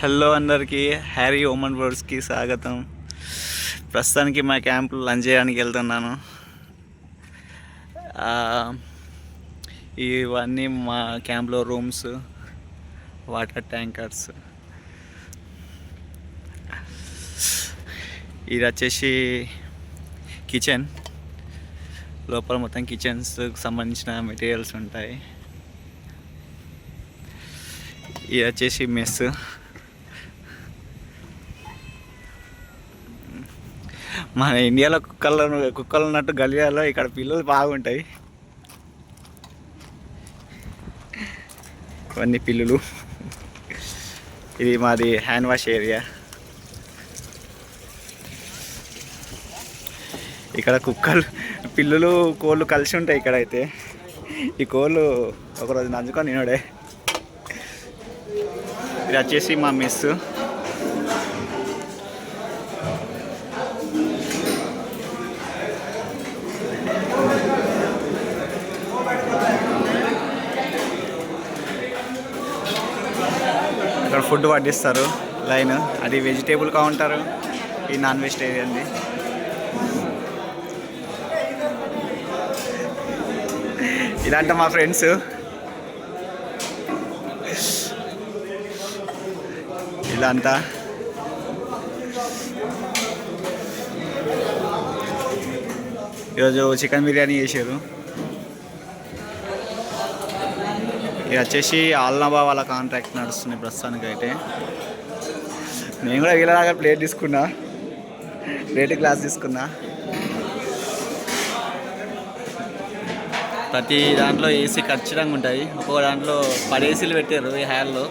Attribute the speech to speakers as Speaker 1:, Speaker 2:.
Speaker 1: Hello అందరికీ Harry ఓమన్ వర్డ్స్కి స్వాగతం. ప్రస్తుతానికి మా క్యాంప్లో లంచ్ చేయడానికి వెళ్తున్నాను. ఇవన్నీ మా క్యాంప్లో రూమ్స్, వాటర్ ట్యాంకర్స్. ఇది వచ్చేసి కిచెన్. లోపల మొత్తం కిచెన్స్కి సంబంధించిన మెటీరియల్స్ ఉంటాయి. ఇది వచ్చేసి మెస్. మన ఇండియాలో కుక్కలు ఉన్నట్టు గలియాలో ఇక్కడ పిల్లలు బాగుంటాయి. ఇవన్నీ పిల్లులు. ఇది మాది హ్యాండ్ వాష్ ఏరియా. ఇక్కడ కుక్కలు, పిల్లులు, కోళ్ళు కలిసి ఉంటాయి ఇక్కడైతే. ఈ కోళ్ళు ఒకరోజు నంచుకొని తినడే. ఇది వచ్చేసి మా మెస్. ఇక్కడ ఫుడ్ వడ్డిస్తారు లైన్. అది వెజిటేబుల్ కౌంటర్, ఈ నాన్ వెజిటేరియన్ది. ఇదంతా మా ఫ్రెండ్స్. ఇదంతా ఈరోజు చికెన్ బిర్యానీ చేశారు. ఇది వచ్చేసి ఆల్నాబా వాళ్ళ కాంట్రాక్ట్ నడుస్తుంది ప్రస్తుతానికి అయితే. నేను కూడా వీళ్ళలాగా ప్లేట్ తీసుకున్నా, ప్లేట్ గ్లాస్ తీసుకున్నా. ప్రతి దాంట్లో ఏసీ ఖచ్చితంగా ఉంటాయి. ఒక్కొక్క దాంట్లో 10 ఏసీలు పెట్టారు ఈ హాల్లో.